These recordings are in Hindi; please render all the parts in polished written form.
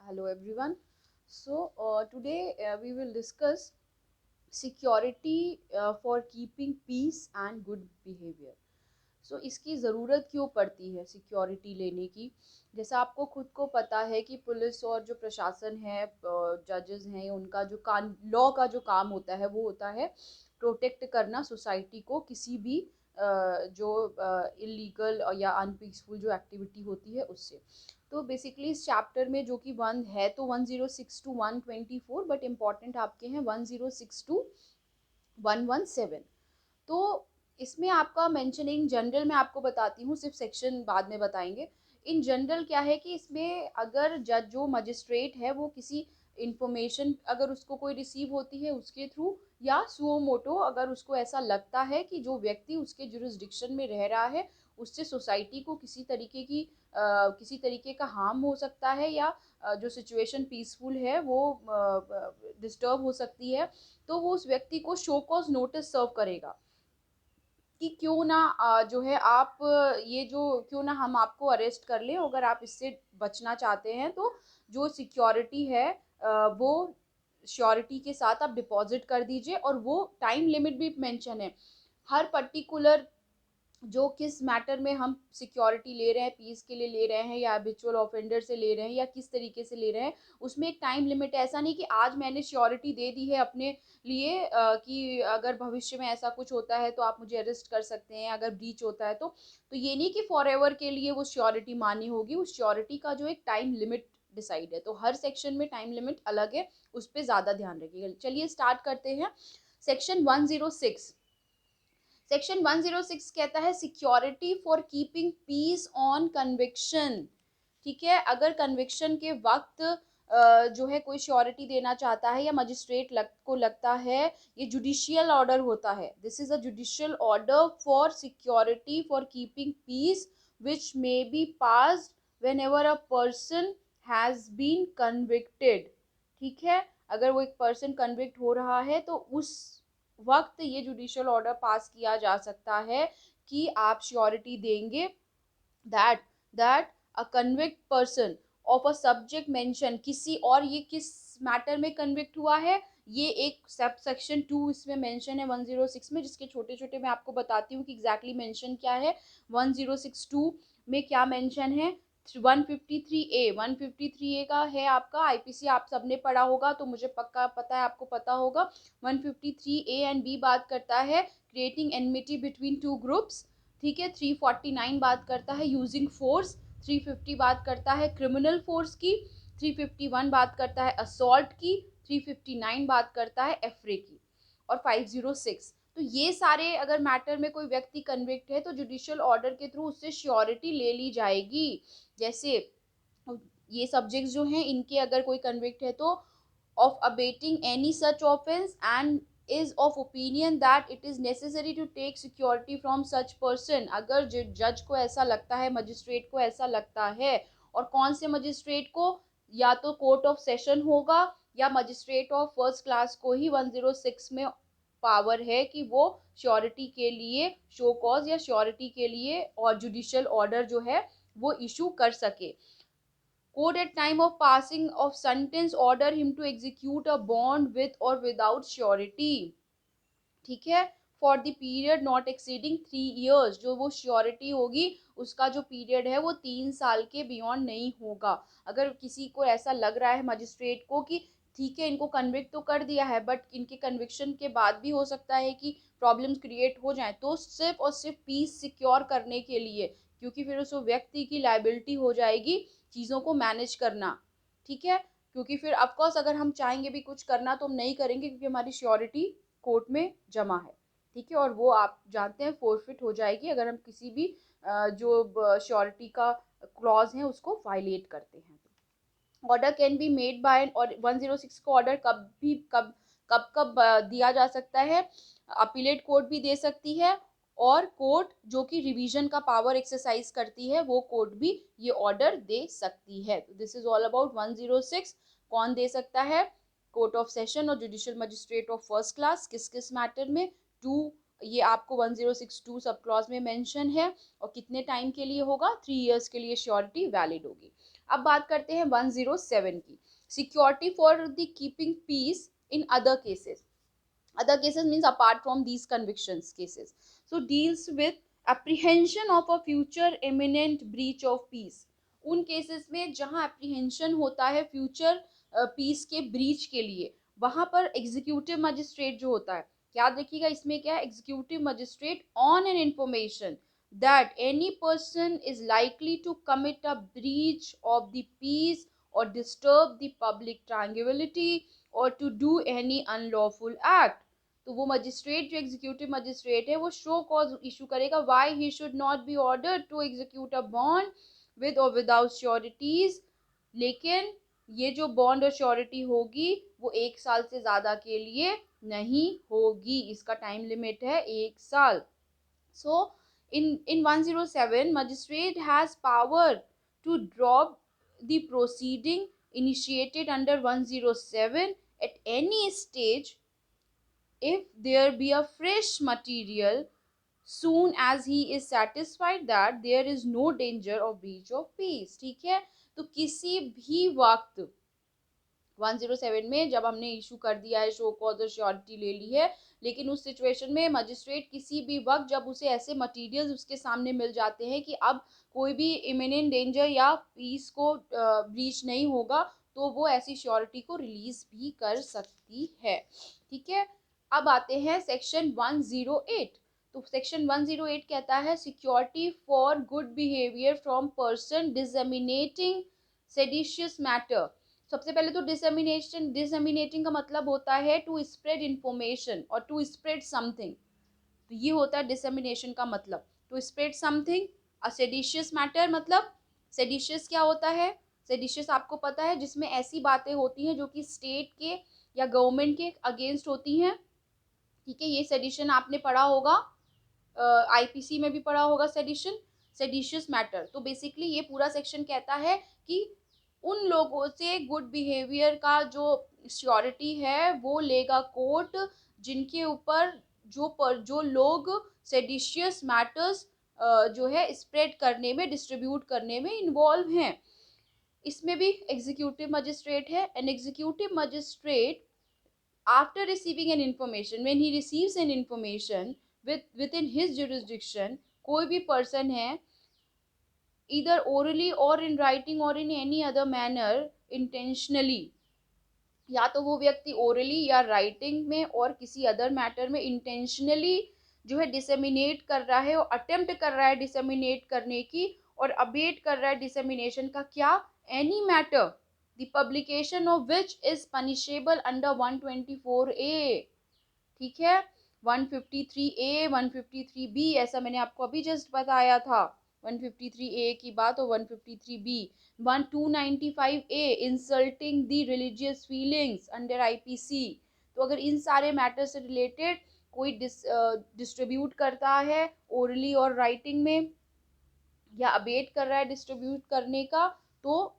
Hello everyone. Today we will discuss security for keeping peace and good behavior. इसकी ज़रूरत क्यों पड़ती है सिक्योरिटी लेने की? जैसा आपको खुद को पता है कि पुलिस और जो प्रशासन है, जजेस हैं, उनका जो कान लॉ का जो काम होता है वो होता है प्रोटेक्ट करना सोसाइटी को किसी भी जो इलीगल या अनपीसफुल जो एक्टिविटी होती है उससे। तो बेसिकली इस चैप्टर में जो कि वन है तो 106 टू 124, बट इम्पॉर्टेंट आपके हैं 106 टू 117। तो इसमें आपका मेंशन इन जनरल मैं आपको बताती हूँ, सिर्फ सेक्शन बाद में बताएंगे। इन जनरल क्या है कि इसमें अगर जज जो मजिस्ट्रेट है वो किसी इंफॉर्मेशन अगर उसको कोई रिसीव होती है उसके थ्रू, या सुओ मोटो अगर उसको ऐसा लगता है कि जो व्यक्ति उसके जुरिस्डिक्शन में रह रहा है उससे सोसाइटी को किसी तरीके का हार्म हो सकता है, या जो सिचुएशन पीसफुल है वो डिस्टर्ब हो सकती है, तो वो उस व्यक्ति को शो कॉज नोटिस सर्व करेगा कि क्यों ना जो है आप ये जो क्यों ना हम आपको अरेस्ट कर लें अगर आप इससे बचना चाहते हैं। तो जो सिक्योरिटी है वो श्योरिटी के साथ आप डिपॉजिट कर दीजिए, और वो टाइम लिमिट भी मेंशन है। हर पर्टिकुलर जो किस मैटर में हम सिक्योरिटी ले रहे हैं, पीस के लिए ले रहे हैं या हैबिचुअल ऑफेंडर से ले रहे हैं या किस तरीके से ले रहे हैं, उसमें एक टाइम लिमिट है। ऐसा नहीं कि आज मैंने श्योरिटी दे दी है अपने लिए कि अगर भविष्य में ऐसा कुछ होता है तो आप मुझे अरेस्ट कर सकते हैं अगर ब्रीच होता है तो ये नहीं कि फॉर एवर के लिए वो श्योरिटी मानी होगी। उस श्योरिटी का जो एक टाइम लिमिट डिसाइड है, तो हर सेक्शन में टाइम लिमिट अलग है, उस पर ज़्यादा ध्यान रखिएगा। चलिए स्टार्ट करते हैं। सेक्शन 106। सेक्शन 106 कहता है security for keeping peace on conviction. ठीक है, अगर कन्विक्शन के वक्त जो है कोई श्योरिटी देना चाहता है या मजिस्ट्रेट को लगता है, ये जुडिशियल ऑर्डर होता है, this is a judicial order for security for keeping peace which may be passed whenever a person has been convicted. ठीक है, अगर वो एक पर्सन कन्विक्ट हो रहा है तो उस वक्त ये जुडिशियल ऑर्डर पास किया जा सकता है कि आप श्योरिटी देंगे that that a convict person of a subject mention किसी और, ये किस मैटर में कन्विक्ट हुआ है, ये एक सब सेक्शन 2 इसमें मेंशन है 106 में, जिसके छोटे छोटे मैं आपको बताती हूँ कि एग्जैक्टली मेंशन क्या है। 1062 में क्या मेंशन है? 153A, 153A का है आपका आईपीसी, आप सबने पढ़ा होगा तो मुझे पक्का पता है, आपको पता होगा। 153A एंड बी बात करता है creating enmity between two groups. ठीक है, 349 बात करता है यूजिंग फोर्स, 350 बात करता है क्रिमिनल फोर्स की, 351 बात करता है असॉल्ट की, 359 बात करता है एफरे की, और 506। तो ये सारे अगर मैटर में कोई व्यक्ति कन्विक्ट है तो जुडिशियल ऑर्डर के थ्रू उससे श्योरिटी ले ली जाएगी। जैसे ये सब्जेक्ट्स जो हैं इनके अगर कोई कन्विक्ट है तो of abating any such offense and is of opinion that it is necessary to take security from such person। अगर जज को ऐसा लगता है, मजिस्ट्रेट को ऐसा लगता है, और कौन से मजिस्ट्रेट को, या तो कोर्ट ऑफ सेशन होगा या मजिस्ट्रेट ऑफ फर्स्ट क्लास को ही 106 में पावर है कि वो श्योरिटी के लिए शो कॉज या श्योरिटी के लिए और जुडिशियल ऑर्डर जो है वो इशू कर सके। Court at time of passing of sentence order him to execute a bond with or without surety। ठीक है, for the period not exceeding 3 years, जो वो श्योरिटी होगी उसका जो पीरियड है वो 3 साल के बियॉन्ड नहीं होगा। अगर किसी को ऐसा लग रहा है मजिस्ट्रेट को कि ठीक है इनको कन्विक्ट तो कर दिया है बट इनके कन्विक्शन के बाद भी हो सकता है कि प्रॉब्लम्स क्रिएट हो जाए, तो सिर्फ और सिर्फ पीस सिक्योर करने के लिए, क्योंकि फिर उस व्यक्ति की लाइबिलिटी हो जाएगी चीज़ों को मैनेज करना। ठीक है, क्योंकि फिर ऑफकोर्स अगर हम चाहेंगे भी कुछ करना तो हम नहीं करेंगे क्योंकि हमारी श्योरिटी कोर्ट में जमा है। ठीक है, और वो आप जानते हैं फोरफिट हो जाएगी अगर हम किसी भी जो श्योरिटी का क्लॉज है उसको वायलेट करते हैं। Order can be made by, और 106 का ऑर्डर कब दिया जा सकता है? अपीलेट कोर्ट भी दे सकती है, और कोर्ट जो कि रिवीजन का पावर एक्सरसाइज करती है वो कोर्ट भी ये ऑर्डर दे सकती है। तो दिस इज ऑल अबाउट 106। कौन दे सकता है? कोर्ट ऑफ सेशन और judicial magistrate of first class, किस किस मैटर में? टू, ये आपको 1062 सब क्लॉज में मेंशन है, और कितने टाइम के लिए होगा? 3 years के लिए श्योरिटी वैलिड होगी। अब बात करते हैं 107 की, security for the keeping peace in other cases. Other cases means apart from these convictions cases. So deals with apprehension of a future imminent breach of peace. उन केसेस में जहां एप्रीहेंशन होता है फ्यूचर पीस के ब्रीच के लिए, वहां पर एग्जीक्यूटिव मजिस्ट्रेट जो होता है, याद रखिएगा इसमें क्या है, executive magistrate on an information that any person is likely to commit a breach of the peace or disturb the public tranquility or to do any unlawful act. तो वो मजिस्ट्रेट जो एग्जीक्यूटिव मजिस्ट्रेट है वो शो कॉज इशू करेगा why he should not be ordered to execute a bond with or without sureties. लेकिन ये जो बॉन्ड और श्योरिटी होगी वो 1 साल से ज्यादा के लिए नहीं होगी, इसका टाइम लिमिट है 1 साल. सो in 107 magistrate has power to drop the proceeding initiated under 107 at any stage if there be a fresh material soon as he is satisfied that there is no danger of breach of peace. ठीक है, तो किसी भी वक्त 107 में जब हमने इशू कर दिया है, शो कॉज और श्योरिटी ले ली है, लेकिन उस सिचुएशन में मजिस्ट्रेट किसी भी वक्त जब उसे ऐसे मटेरियल्स उसके सामने मिल जाते हैं कि अब कोई भी इमिनेंट डेंजर या पीस को ब्रीच नहीं होगा, तो वो ऐसी श्योरिटी को रिलीज भी कर सकती है. ठीक है, अब आते हैं सेक्शन 108. तो सेक्शन 108 कहता है security for good behaviour from person disseminating seditious matter. सबसे पहले तो डिसएमिनेटिंग का मतलब होता है टू स्प्रेड इंफॉर्मेशन और टू स्प्रेड समथिंग. तो ये होता है डिसएमिनेशन का मतलब, to spread something. A seditious matter मतलब सेडिशियस क्या होता है, सेडिशियस आपको पता है जिसमें ऐसी बातें होती हैं जो कि स्टेट के या गवर्नमेंट के अगेंस्ट होती हैं. ठीक है, ये सेडिशन आपने पढ़ा होगा, आईपीसी में भी पढ़ा होगा सेडिशन, सेडिशियस मैटर. तो बेसिकली ये पूरा सेक्शन कहता है कि उन लोगों से गुड बिहेवियर का जो श्योरिटी है वो लेगा कोर्ट जिनके ऊपर जो लोग सेडिशियस मैटर्स जो है स्प्रेड करने में, डिस्ट्रीब्यूट करने में इन्वॉल्व हैं. इसमें भी एग्जीक्यूटिव मजिस्ट्रेट है. An executive magistrate after receiving an information, when he receives an information within his jurisdiction, कोई भी person है either orally or in writing or in any other manner intentionally, या तो वो व्यक्ति ओरली या राइटिंग में और किसी अदर मैटर में इंटेंशनली जो है डिसेमिनेट कर रहा है और अटेम्प्ट कर रहा है डिसेमिनेट करने की और अबेट कर रहा है डिसेमिनेशन का, क्या, any matter the publication of which is punishable under 124A. ठीक है, 153A 153B ऐसा मैंने आपको अभी जस्ट बताया था, 153A की बात और 153B. 295A insulting the religious feelings under IPC. तो अगर इन सारे मैटर से रिलेटेड कोई डिस्ट्रीब्यूट करता है ओरली और राइटिंग में या अबेट कर रहा है डिस्ट्रीब्यूट करने का, तो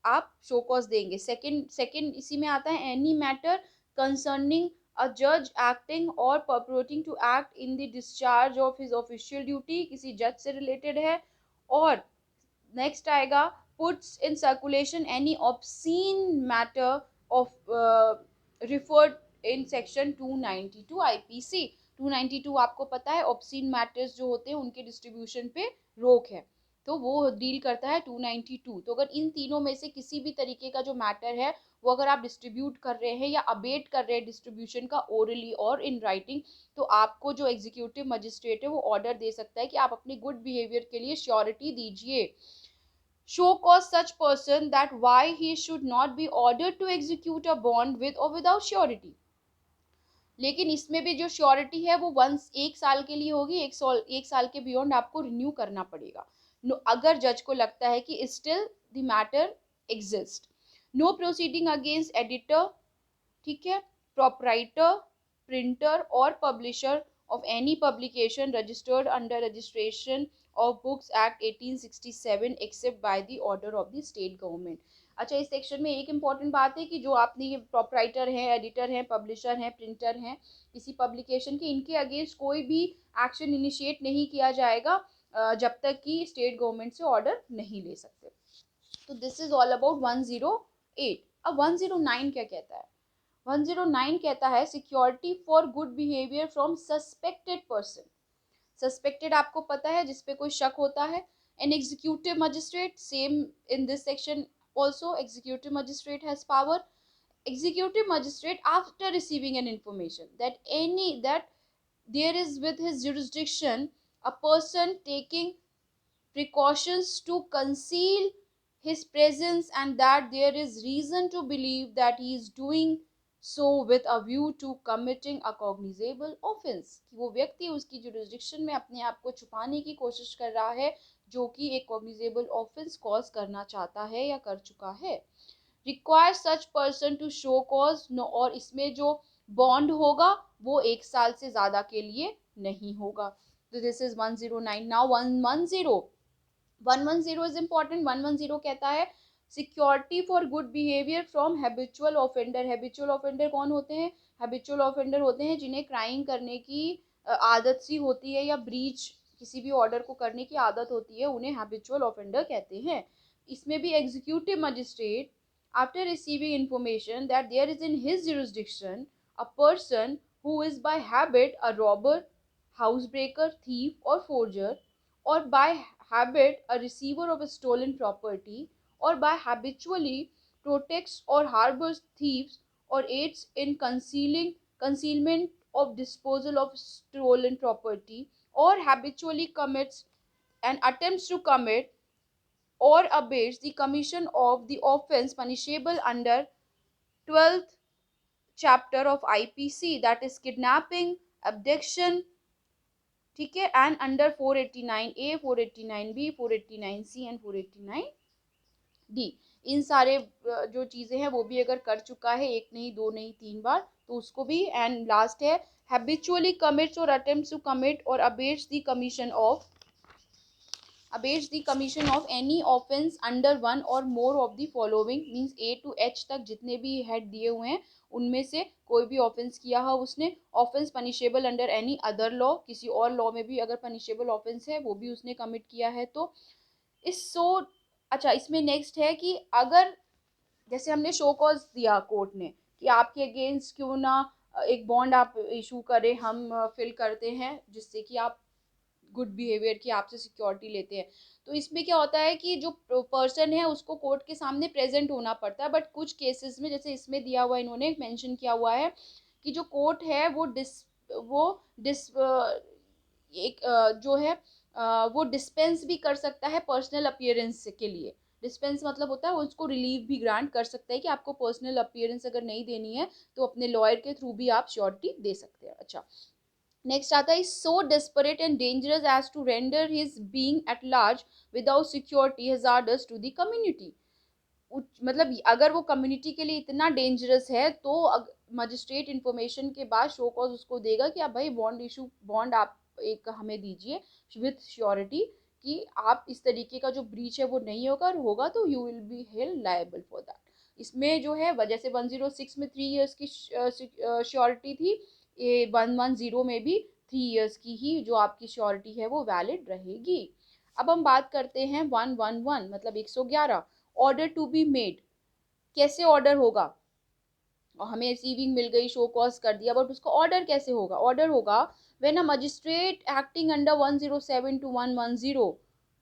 आप शो कॉज देंगे. सेकंड इसी में आता है एनी मैटर कंसर्निंग अ जज acting or purporting to act in the discharge of his official duty, किसी जज से रिलेटेड है. और नेक्स्ट आएगा puts in circulation any obscene matter of referred in section 292 IPC. 292 आपको पता है ऑब्सीन मैटर्स जो होते हैं उनके डिस्ट्रीब्यूशन पे रोक है, तो वो डील करता है 292. तो अगर इन तीनों में से किसी भी तरीके का जो मैटर है वो अगर आप डिस्ट्रीब्यूट कर रहे हैं या अबेट कर रहे हैं डिस्ट्रीब्यूशन का ओरली और इन राइटिंग, तो आपको जो एग्जीक्यूटिव मजिस्ट्रेट है वो ऑर्डर दे सकता है कि आप अपने गुड बिहेवियर के लिए श्योरिटी दीजिए. Show cause such person that why he should not be ordered to execute a bond with or without surety. लेकिन इसमें भी जो श्योरिटी है वो 1 साल के लिए होगी, 1 साल के बियॉन्ड आपको रिन्यू करना पड़ेगा. अगर जज को लगता है कि still the matter exist. No proceeding against editor, ठीक है, प्रोपराइटर, प्रिंटर और publisher of any publication registered under registration of books act 1867 except by the order of the state government. अच्छा, इस सेक्शन में एक इम्पॉर्टेंट बात है कि जो आपने ये प्रोपराइटर हैं, एडिटर हैं, पब्लिशर हैं, प्रिंटर हैं किसी पब्लिकेशन के, इनके अगेंस्ट कोई भी एक्शन इनिशिएट नहीं किया जाएगा जब तक कि स्टेट गवर्नमेंट से ऑर्डर नहीं ले सकते. तो दिस इज ऑल अबाउट 108। अब 109 क्या कहता है? 109 कहता है security for good behaviour from suspected person. Suspected आपको पता है, जिसपे कोई शक होता है। An executive magistrate, same in this section also, executive magistrate has power. Executive magistrate, after receiving an information that there is with his jurisdiction a person taking precautions to conceal his presence, and that there is reason to believe that he is doing so with a view to committing a cognizable offense, कि वो व्यक्ति उसकी जुरिस्डिक्शन में अपने आप को छुपाने की कोशिश कर रहा है, जो कि एक कॉग्निजेबल ऑफेंस कॉज करना चाहता है या कर चुका है। Require such person to show cause no, और इसमें जो बॉन्ड होगा वो 1 साल से ज्यादा के लिए नहीं होगा। तो this is 109। Now 110 is important. 110 कहता है security for good behaviour from habitual offender. Habitual offender कौन होते हैं? हैबिचुअल ऑफेंडर होते हैं जिन्हें क्राइम करने की आदत सी होती है, या ब्रीच किसी भी ऑर्डर को करने की आदत होती है, उन्हें हैबिचुअल ऑफेंडर कहते हैं। इसमें भी executive magistrate, after receiving information that there is in his jurisdiction a person who is by habit a robber, housebreaker, thief or forger, or by habit a receiver of a stolen property, or by habitually protects or harbors thieves, or aids in concealment of disposal of stolen property, or habitually commits and attempts to commit or abates the commission of the offense punishable under 12th chapter of IPC, that is kidnapping, abduction, ठीक है, and under 489A, 489B, 489C and 489D। इन सारे जो चीजें हैं वो भी अगर कर चुका है, एक नहीं, दो नहीं, 3 बार, तो उसको भी। एंड लास्ट है हैबिचुअली कमिट्स और अटेम्प्ट्स टू कमिट और abates the commission of any offense under one or more of the following, means A to H तक जितने भी हेड दिए हुए हैं उनमें से कोई भी ऑफेंस किया हो उसने, offence punishable under any other law, किसी और लॉ में भी अगर पनिशेबल ऑफेंस है वो भी उसने कमिट किया है तो इस सो। अच्छा, इसमें नेक्स्ट है कि अगर जैसे हमने शो कॉज दिया कोर्ट ने कि आपके अगेंस्ट क्यों ना एक बॉन्ड आप इशू करें, हम फिल करते हैं जिससे कि आप गुड बिहेवियर की आपसे सिक्योरिटी लेते हैं। तो इसमें क्या होता है कि जो पर्सन है उसको कोर्ट के सामने प्रेजेंट होना पड़ता है, बट कुछ केसेस में जैसे इसमें दिया हुआ इन्होंने मेंशन किया हुआ है कि जो कोर्ट है वो डिस एक जो है वो डिस्पेंस भी कर सकता है पर्सनल अपीयरेंस के लिए। डिस्पेंस मतलब होता है वो उसको रिलीव भी ग्रांट कर सकता है कि आपको पर्सनल अपीयरेंस अगर नहीं देनी है तो अपने लॉयर के थ्रू भी आप श्योरिटी दे सकते हैं। अच्छा, नेक्स्ट आता है so desperate and dangerous as to render his being at large without security hazardous to the community. मतलब अगर वो कम्युनिटी के लिए इतना डेंजरस है तो मजिस्ट्रेट इंफॉर्मेशन के बाद शो कॉज उसको देगा कि आप भाई बॉन्ड आप एक हमें दीजिए विथ श्योरिटी कि आप इस तरीके का जो ब्रीच है वो नहीं होगा, और होगा तो you will be held liable for that. इसमें जो है वजह से 106 में 3 इयर्स की श्योरिटी थी, ये 110 में भी 3 इयर्स की ही जो आपकी श्योरिटी है वो वैलिड रहेगी। अब हम बात करते हैं 111 मतलब 111, ऑर्डर टू बी मेड। कैसे ऑर्डर होगा? और हमें रिसीविंग मिल गई, शो कॉज कर दिया, बट उसका ऑर्डर कैसे होगा? ऑर्डर होगा when a magistrate acting under 107 to 110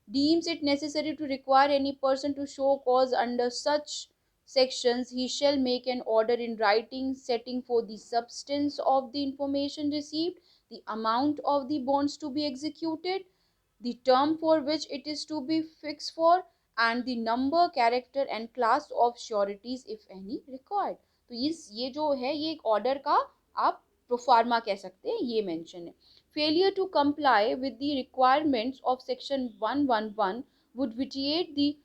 deems it necessary to require any person to show cause under such sections, he shall make an order in writing setting for the substance of the information received, the amount of the bonds to be executed, the term for which it is to be fixed for, and the number, character and class of sureties if any required। तो ये जो है ये एक ऑर्डर का आप प्रोफार्मा कह सकते हैं, ये मेंशन है। Failure to comply with the requirements of section 111 would vitiate the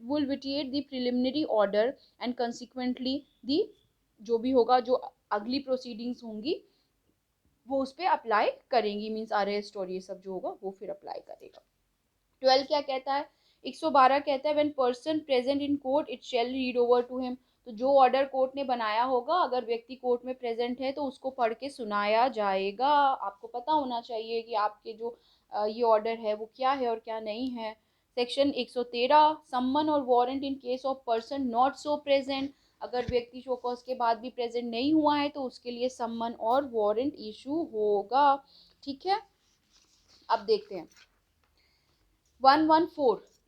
will vitiate the preliminary order and consequently the जो भी होगा, जो अगली प्रोसीडिंग्स होंगी वो उस पर अप्लाई करेंगी, मीन्स अरेस्ट और ये सब जो होगा वो फिर अप्लाई करेगा। 12 क्या कहता है? 112 कहता है when person present in court it shall read over to him. तो जो ऑर्डर कोर्ट ने बनाया होगा अगर व्यक्ति कोर्ट में प्रेजेंट है तो उसको पढ़ के सुनाया जाएगा। आपको पता होना चाहिए कि आपके जो ये ऑर्डर है वो क्या है और क्या नहीं है। सेक्शन 113, सम्मन और warrant in case of person not so present, अगर व्यक्ति शो कॉज के बाद भी प्रेजेंट नहीं हुआ है तो उसके लिए सम्मन और वारंट इशू होगा। ठीक है, अब देखते हैं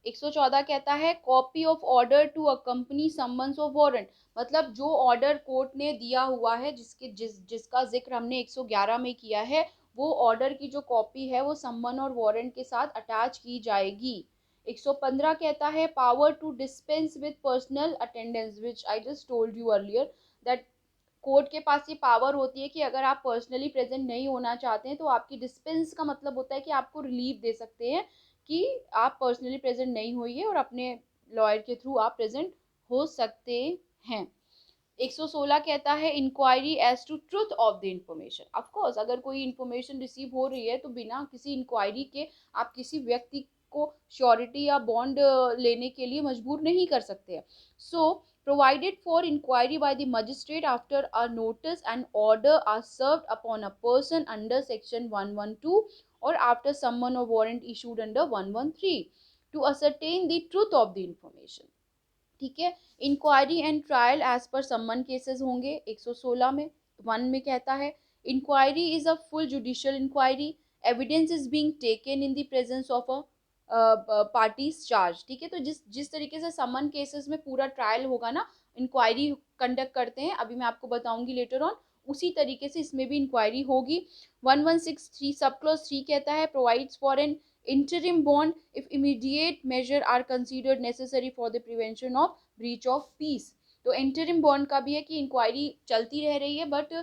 114 कहता है copy of order to accompany summons of warrant, मतलब जो ऑर्डर कोर्ट ने दिया हुआ है जिसका जिक्र हमने 111 में किया है, वो ऑर्डर की जो कॉपी है वो सम्मन और वारंट के साथ अटैच की जाएगी। 115 कहता है power to dispense with personal attendance, which I just told you earlier that court के पास ये पावर होती है कि अगर आप पर्सनली प्रेजेंट नहीं होना चाहते हैं तो आपकी डिस्पेंस का मतलब होता है कि आपको रिलीफ दे सकते हैं कि आप पर्सनली प्रेजेंट नहीं होइए और अपने लॉयर के थ्रू आप प्रेजेंट हो सकते हैं। 116 कहता है inquiry as to truth of the information, of course अगर कोई इंफॉर्मेशन रिसीव हो रही है तो बिना किसी इंक्वायरी के आप किसी व्यक्ति को श्योरिटी या बॉन्ड लेने के लिए मजबूर नहीं कर सकते हैं। सो provided for inquiry by the magistrate after a notice and order are served upon a person under section 112 or after summon or warrant issued under 113 to ascertain the truth of the information। ठीक है, inquiry and trial as per सम्मन केसेस होंगे 116 में। 1 में कहता है inquiry is a full judicial inquiry, evidence is being taken in the presence of a parties charge. ठीक है, तो जिस जिस तरीके से समन केसेस में पूरा ट्रायल होगा ना, इंक्वायरी कंडक्ट करते हैं, अभी मैं आपको बताऊंगी लेटर ऑन, उसी तरीके से इसमें भी इंक्वायरी होगी। 1163 सब क्लॉज 3 कहता है provides for an interim bond if immediate measure are considered necessary for the prevention of breach of peace। तो interim bond का भी है कि इंक्वायरी चलती रह रही है बट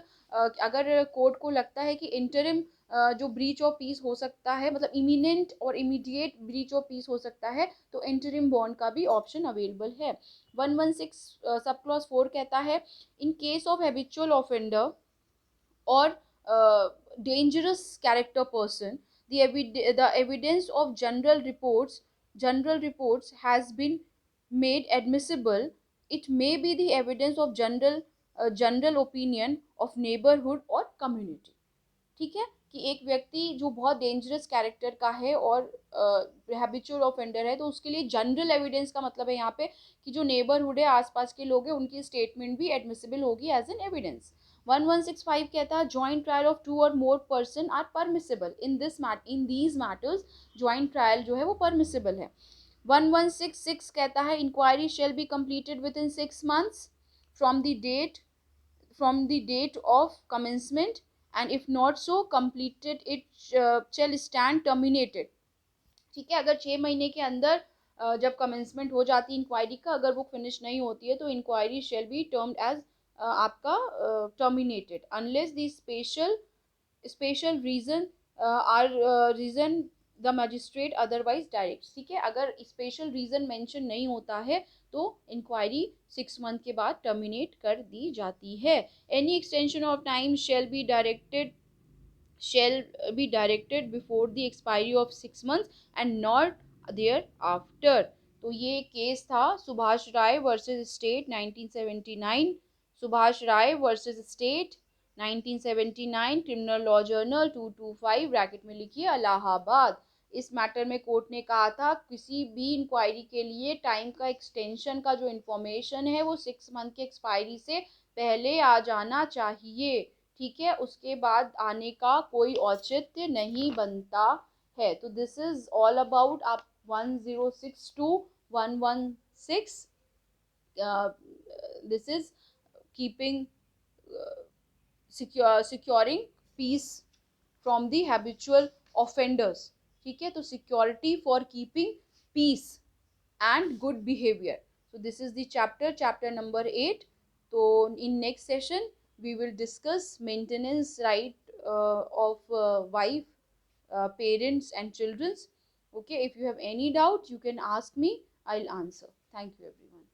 अगर कोर्ट को लगता है कि interim जो ब्रीच ऑफ पीस हो सकता है, मतलब इमिनेंट और इमीडिएट ब्रीच ऑफ पीस हो सकता है, तो इंटरिम बॉन्ड का भी ऑप्शन अवेलेबल है। 116 सब क्लॉज 4 कहता है in case of habitual offender or dangerous character person, the evidence of general reports has been made admissible, it may be the evidence of general opinion of neighborhood or community। ठीक है, कि एक व्यक्ति जो बहुत डेंजरस कैरेक्टर का है और हैबिचुअल ऑफेंडर है तो उसके लिए जनरल एविडेंस का मतलब है यहाँ पे कि जो नेबरहुड है, आसपास के लोग हैं, उनकी स्टेटमेंट भी एडमिसिबल होगी एज एन एविडेंस। 1165 कहता है joint trial of 2 or more person are permissible in these matters, joint trial जो है वो परमिसिबल है। 1166 कहता है inquiry shall be completed within 6 months from the date of commencement, and if not so completed it shall stand terminated। ठीक है, अगर 6 महीने के अंदर जब कमेंसमेंट हो जाती है इंक्वायरी का, अगर वो फिनिश नहीं होती है तो inquiry shall be termed as आपका terminated unless the special reason or reason the magistrate otherwise direct. ठीक है, अगर स्पेशल रीजन मेंशन नहीं होता है तो इंक्वायरी 6 मंथ के बाद टर्मिनेट कर दी जाती है। Any extension of time shall be directed before the expiry of 6 months and not thereafter। तो ये केस था Subhash Rai versus state 1979, Subhash Rai versus state 1979, criminal law journal 225 bracket में लिखिए इलाहाबाद। इस मैटर में कोर्ट ने कहा था किसी भी इंक्वायरी के लिए टाइम का एक्सटेंशन का जो इंफॉर्मेशन है वो 6 मंथ के एक्सपायरी से पहले आ जाना चाहिए। ठीक है, उसके बाद आने का कोई औचित्य नहीं बनता है। तो दिस इज ऑल अबाउट आप 1062 116, this is keeping securing peace from the habitual offenders। ठीक है, तो security for keeping peace and good behaviour, so this is the chapter number 8। तो in next session we will discuss maintenance right of wife, parents and children's। Okay, if you have any doubt you can ask me, I'll answer। Thank you everyone।